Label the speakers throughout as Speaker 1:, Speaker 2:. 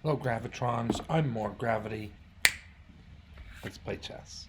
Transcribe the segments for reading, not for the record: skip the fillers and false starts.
Speaker 1: Hello, Gravitrons. I'm more gravity. Let's play chess.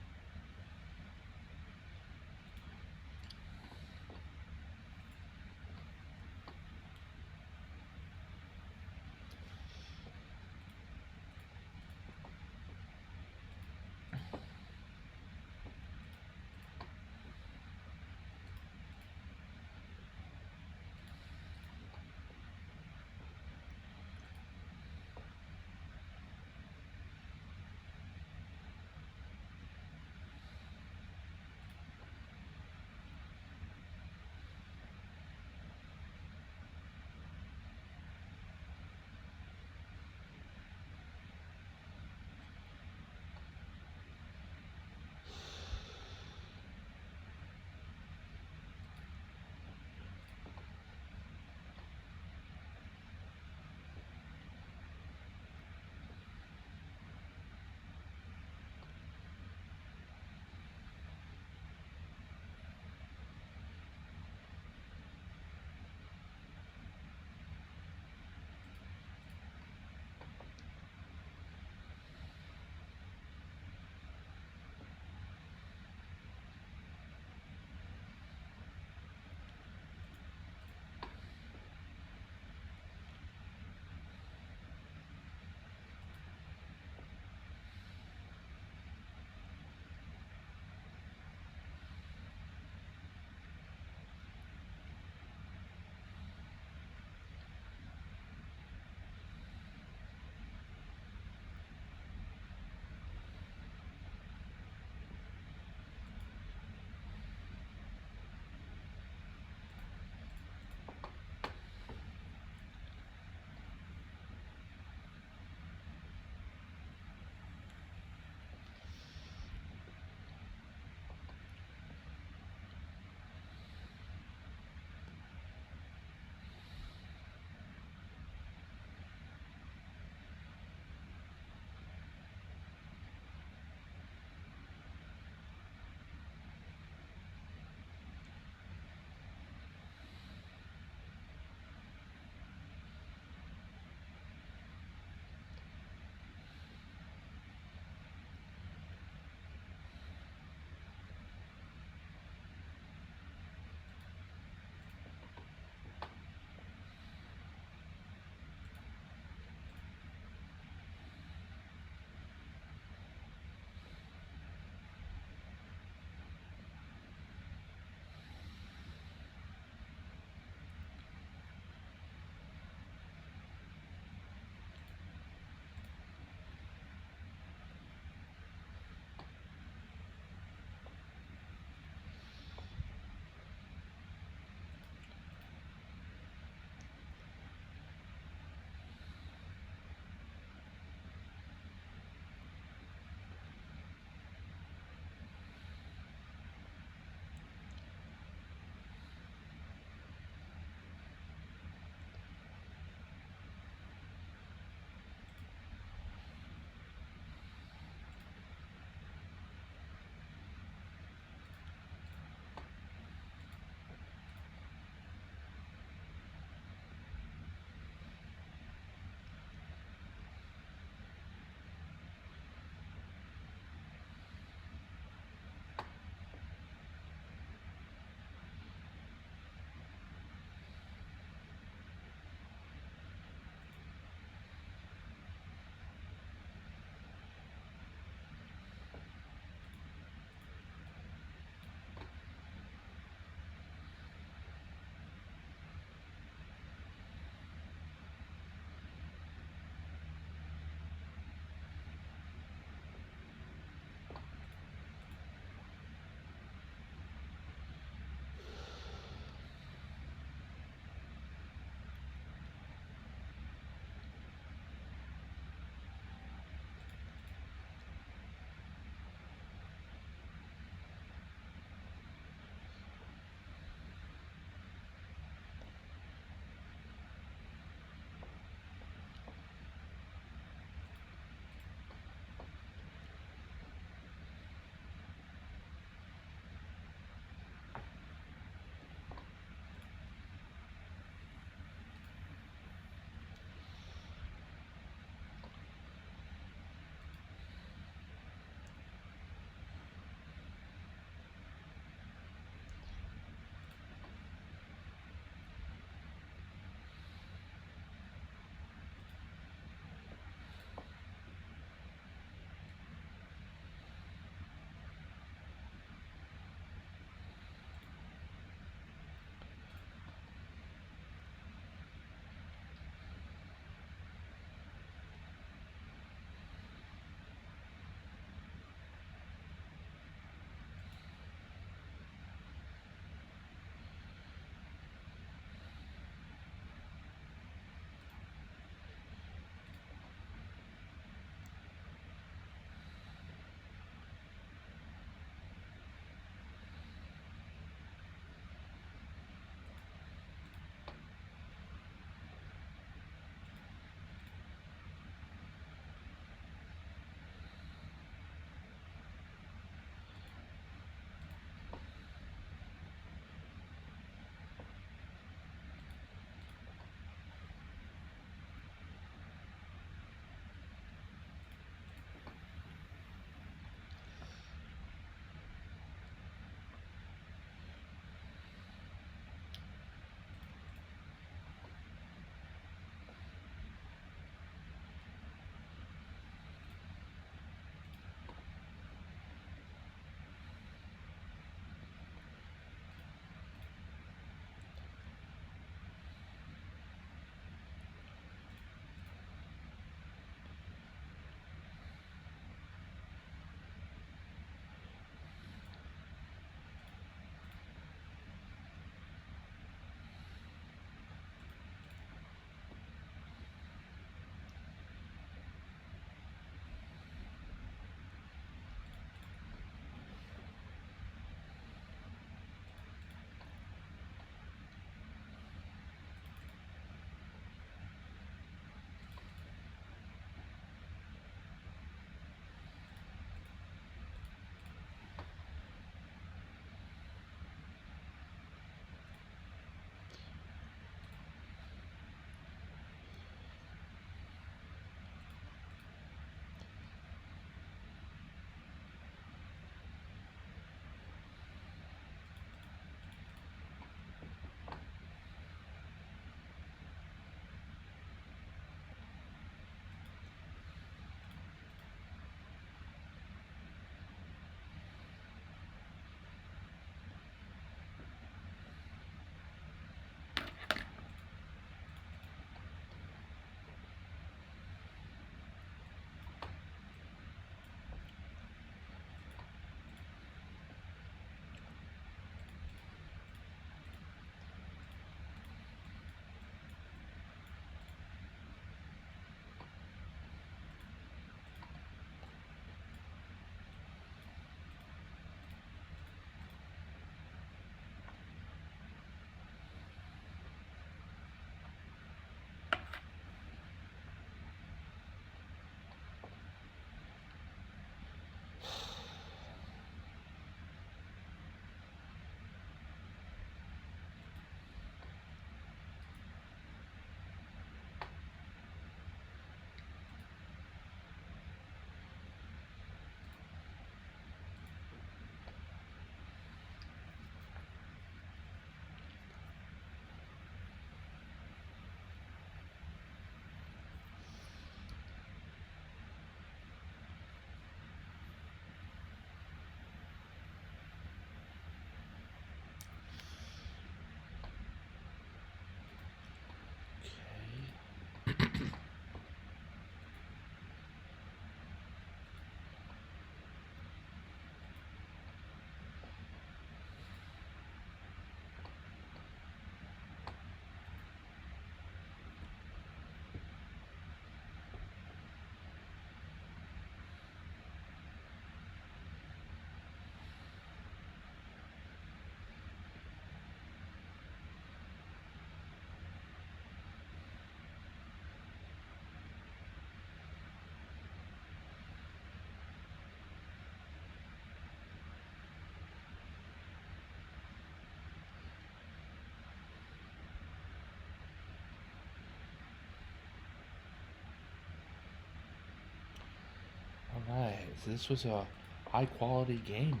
Speaker 1: Alright, so this was a high quality game.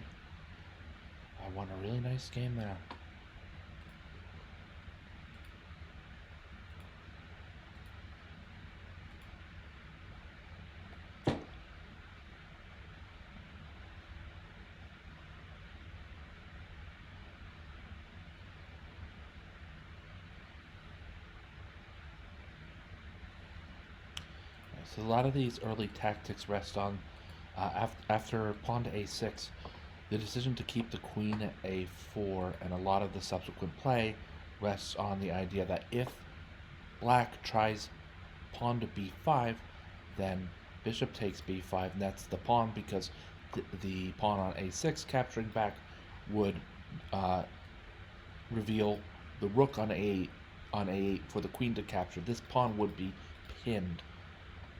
Speaker 1: I won a really nice game there. So a lot of these early tactics rest on after pawn to a6, the decision to keep the queen at a4 and a lot of the subsequent play rests on the idea that if black tries pawn to b5, then bishop takes b5, and that's the pawn because the pawn on a6 capturing back would reveal the rook on a8 for the queen to capture. This pawn would be pinned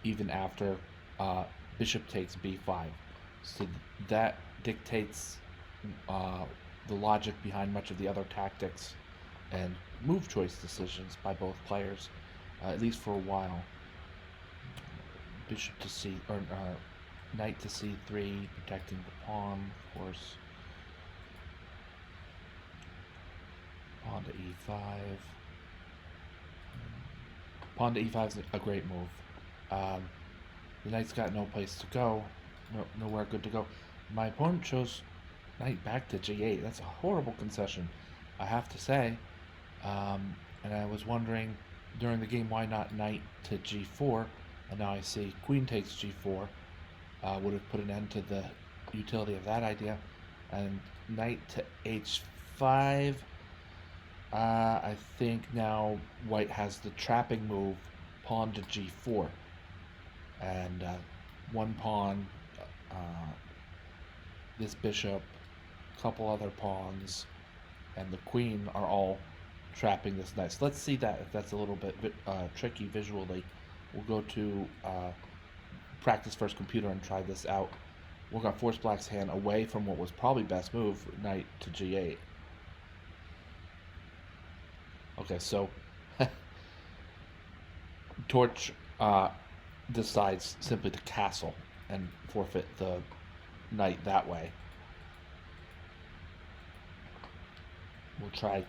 Speaker 1: even after bishop takes b5. So that dictates the logic behind much of the other tactics and move choice decisions by both players, at least for a while. Bishop to c or knight to c3, protecting the pawn, of course. Pawn to e5. Pawn to e5 is a great move. The knight's got no place to go, nowhere good to go. My opponent chose knight back to g8. That's a horrible concession, I have to say. And I was wondering during the game why not knight to g4, and now I see queen takes g4 would have put an end to the utility of that idea. And knight to h5. I think now white has the trapping move, pawn to g4, and one pawn, this bishop, a couple other pawns, and the queen are all trapping this knight. So let's see that if that's a little bit tricky visually. We'll go to practice first computer and try this out. We'll got force black's hand away from what was probably best move, knight to g8. Okay, so Torch decides simply to castle and forfeit the knight that way. We'll try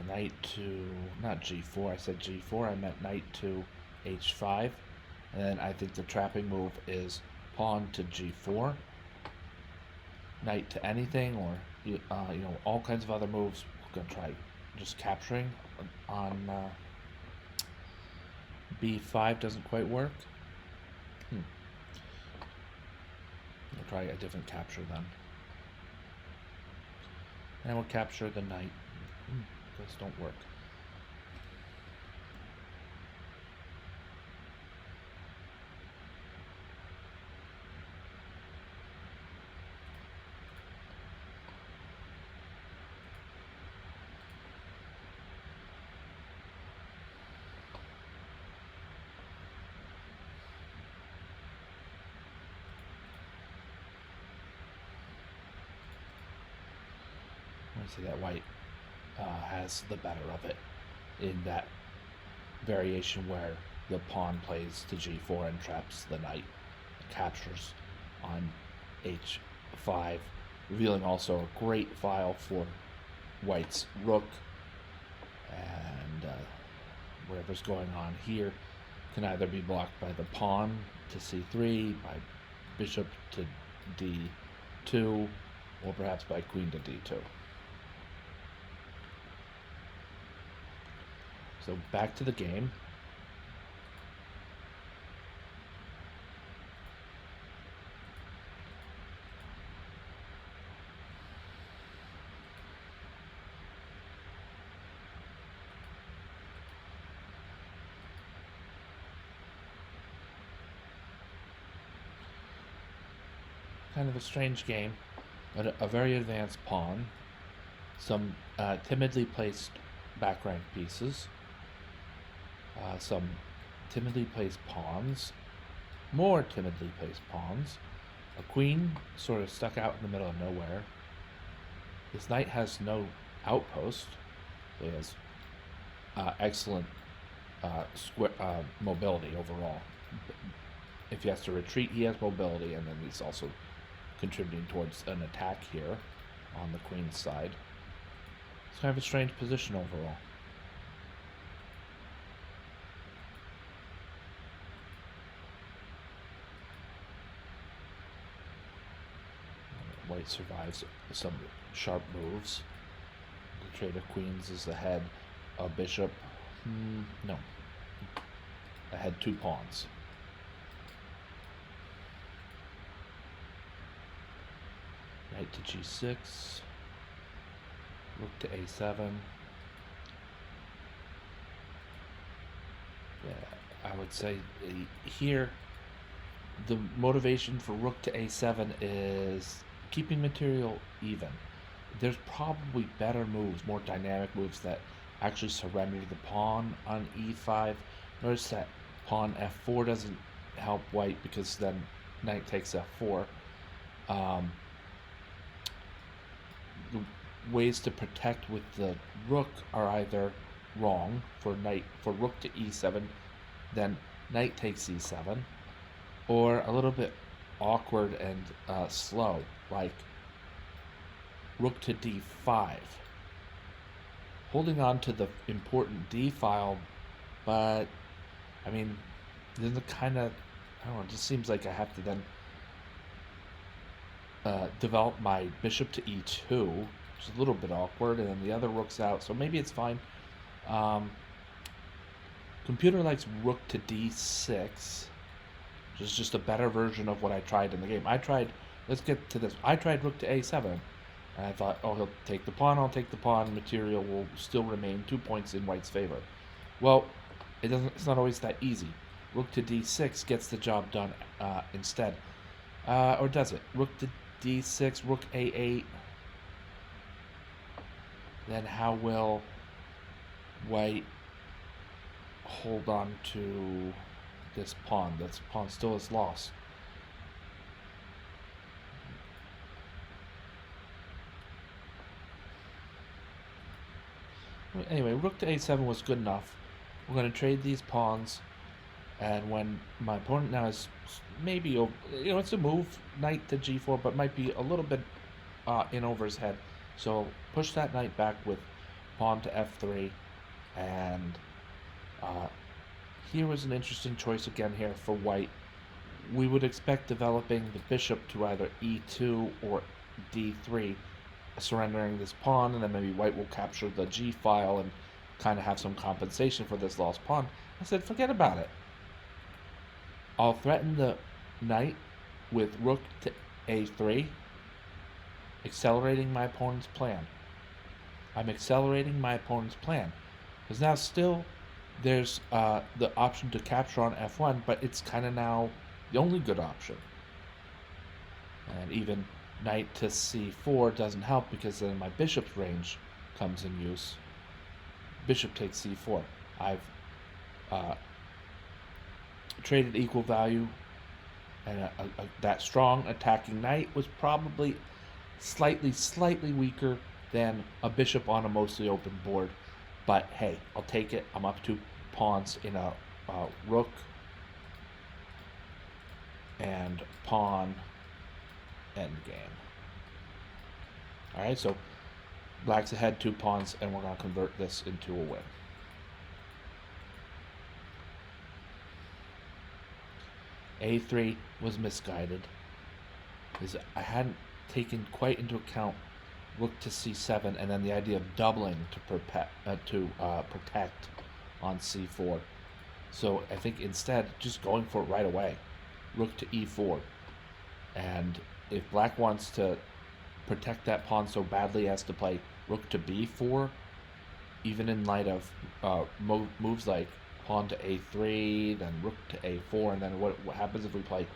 Speaker 1: knight to, not g4, I said g4, I meant knight to h5. And then I think the trapping move is pawn to g4, knight to anything, or all kinds of other moves. We're gonna try just capturing on b5 doesn't quite work. We'll try a different capture then. And we'll capture the knight. Those don't work. I see that white has the better of it in that variation where the pawn plays to g4 and traps the knight, captures on h5, revealing also a great file for white's rook, and whatever's going on here can either be blocked by the pawn to c3, by bishop to d2, or perhaps by queen to d2. So back to the game. Kind of a strange game, but a very advanced pawn, some timidly placed back rank pieces, some timidly placed pawns, more timidly placed pawns, a queen sort of stuck out in the middle of nowhere. This knight has no outpost. He has excellent mobility overall. if he has to retreat, he has mobility, and then he's also contributing towards an attack here on the queen's side. It's kind of a strange position overall. White survives some sharp moves. The trade of queens is ahead. A bishop. No. Ahead 2 pawns. Knight to g6. Rook to a7. Yeah, I would say here the motivation for rook to a7 is keeping material even. There's probably better moves, more dynamic moves that actually surrender the pawn on e5. Notice that pawn f4 doesn't help white because then knight takes f4. The ways to protect with the rook are either wrong for rook to e7, then knight takes e7, or a little bit awkward and slow, like rook to d5, holding on to the important d file, but I mean, then the kind of, I don't know, it just seems like I have to then develop my bishop to e2, which is a little bit awkward, and then the other rook's out, so maybe it's fine. Computer likes rook to d6, which is just a better version of what I tried in the game. Let's get to this. I tried rook to a7, and I thought, oh, he'll take the pawn, I'll take the pawn, material will still remain 2 points in white's favor. Well, it's not always that easy. Rook to d6 gets the job done instead. Or does it? Rook to d6, rook a8. Then how will white hold on to this pawn? This pawn still is lost. Anyway, rook to a7 was good enough. We're going to trade these pawns, and when my opponent now is maybe, it's a move, knight to g4, but might be a little bit in over his head. So push that knight back with pawn to f3, and here was an interesting choice again here for white. We would expect developing the bishop to either e2 or d3, surrendering this pawn, and then maybe white will capture the g file and kind of have some compensation for this lost pawn. I said, forget about it. I'll threaten the knight with rook to a3, accelerating my opponent's plan. I'm accelerating my opponent's plan, because now still there's the option to capture on f1, but it's kind of now the only good option. And even knight to c4 doesn't help, because then my bishop's range comes in use. Bishop takes c4. I've traded equal value, and that strong attacking knight was probably slightly weaker than a bishop on a mostly open board. But hey, I'll take it. I'm up 2 pawns in a rook and pawn endgame. Alright, so black's ahead 2 pawns, and we're going to convert this into a win. A3 was misguided, because I hadn't taken quite into account rook to c7, and then the idea of doubling to protect on c4. So I think instead, just going for it right away, rook to e4. And if black wants to protect that pawn so badly as to play rook to b4, even in light of moves like pawn to a3, then rook to a4, and then what happens if we play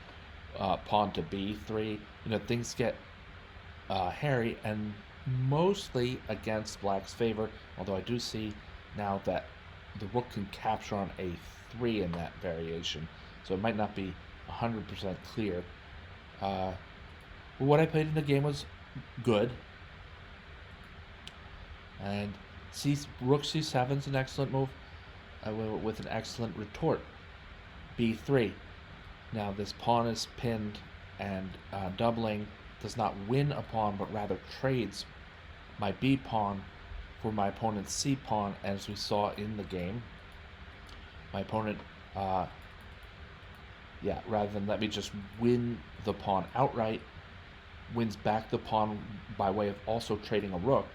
Speaker 1: pawn to b3? Things get hairy, and mostly against black's favor, although I do see now that the rook can capture on a3 in that variation, so it might not be 100% clear. But what I played in the game was good, and rook c7 is an excellent move with an excellent retort. b3. Now this pawn is pinned, and doubling does not win a pawn, but rather trades my b pawn for my opponent's c pawn, as we saw in the game. My opponent, rather than let me just win the pawn outright, wins back the pawn by way of also trading a rook.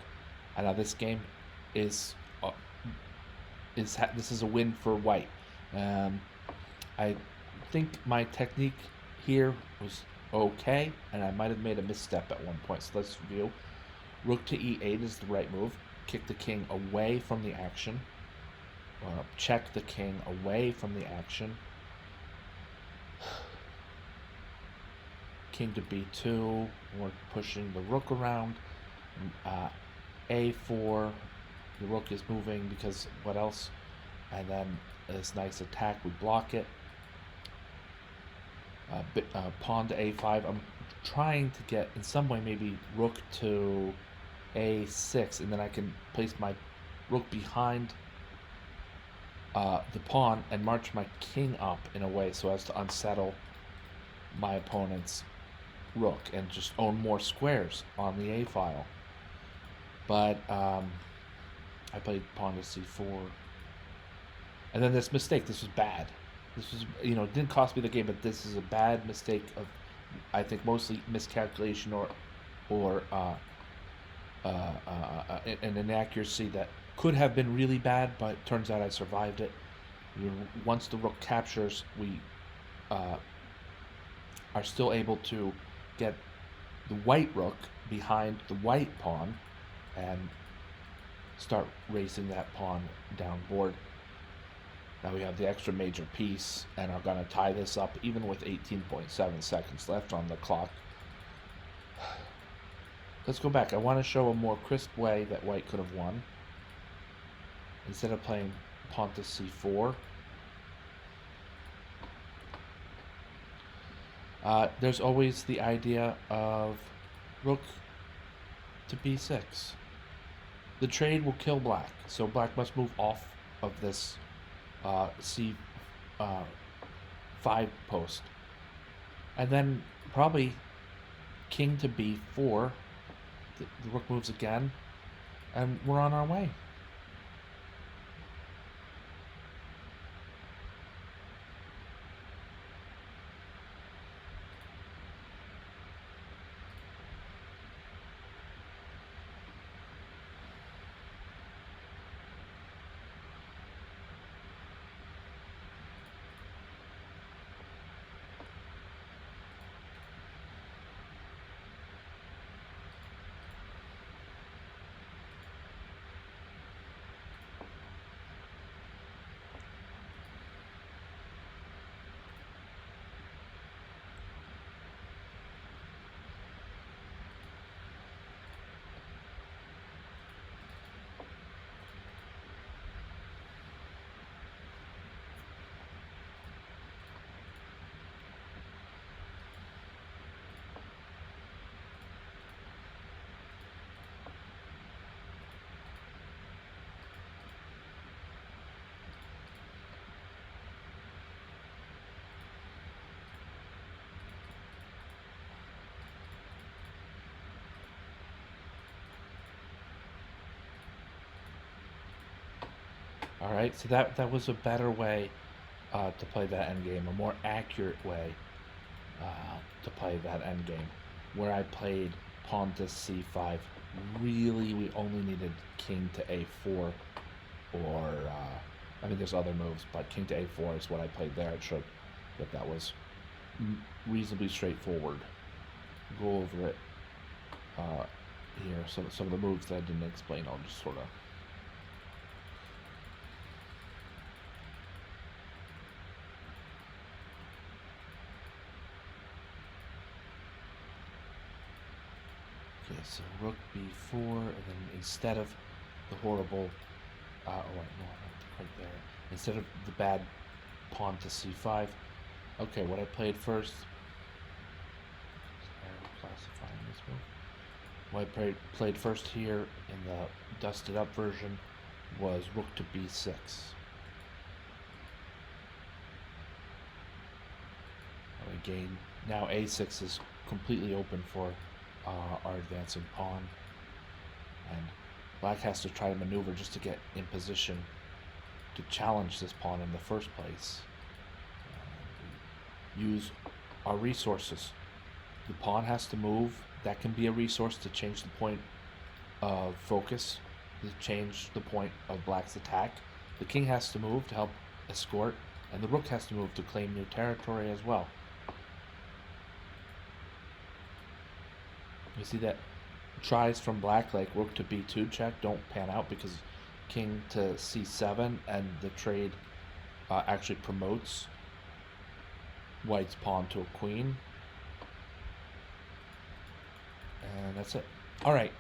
Speaker 1: And now this game is this is a win for white. I think my technique here was okay, and I might have made a misstep at one point. So let's review. Rook to e8 is the right move. Kick the king away from the action. Check the king away from the action. King to b2. We're pushing the rook around. A4. The rook is moving because what else? And then this nice attack, we block it. Pawn to a5. I'm trying to get, in some way, maybe rook to a6, and then I can place my rook behind the pawn and march my king up in a way so as to unsettle my opponent's rook and just own more squares on the a file. But I played pawn to c4, and then this mistake. This was bad. This was, it didn't cost me the game, but this is a bad mistake of, I think, mostly miscalculation or an inaccuracy that could have been really bad, but it turns out I survived it. Once the rook captures, we are still able to get the white rook behind the white pawn and start racing that pawn down board. Now we have the extra major piece and are going to tie this up even with 18.7 seconds left on the clock. Let's go back. I want to show a more crisp way that white could have won. Instead of playing pawn to c4, there's always the idea of rook to b6. The trade will kill black, so black must move off of this c5 post. And then probably king to b4. The rook moves again, and we're on our way. All right, so that was a better way to play that endgame, a more accurate way to play that endgame, where I played pawn to c5. Really, we only needed king to a4, or there's other moves, but king to a4 is what I played there. It showed that was reasonably straightforward. Go over it here. So some of the moves that I didn't explain, I'll just sort of. Okay, so rook b4, and then instead of the horrible, oh wait, no, not quite there. Instead of the bad pawn to c5, okay, what I played first, classifying this move. What I played first here in the dusted up version was rook to b6. gain. Now a6 is completely open for our advancing pawn, and black has to try to maneuver just to get in position to challenge this pawn in the first place. Use our resources. The pawn has to move. That can be a resource to change the point of focus, to change the point of black's attack. The king has to move to help escort, and the rook has to move to claim new territory as well. You see that tries from black, like rook to b2 check, don't pan out because king to c7, and the trade actually promotes white's pawn to a queen. And that's it. All right.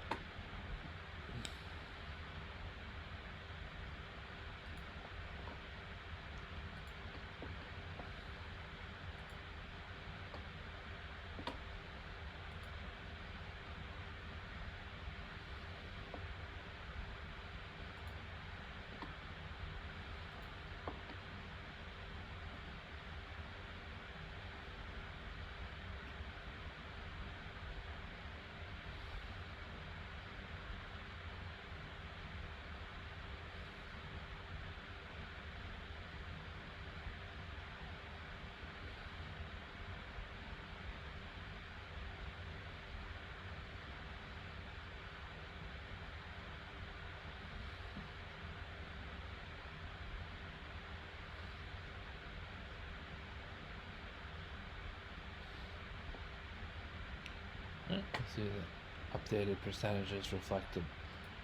Speaker 1: See the updated percentages reflect an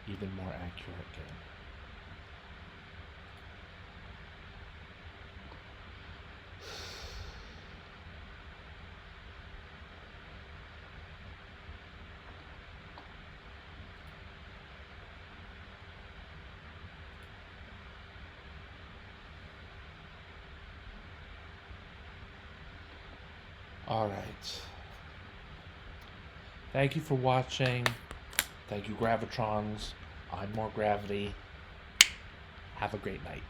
Speaker 1: even more accurate game. All right. Thank you for watching. Thank you, Gravitrons. I'm More Gravity. Have a great night.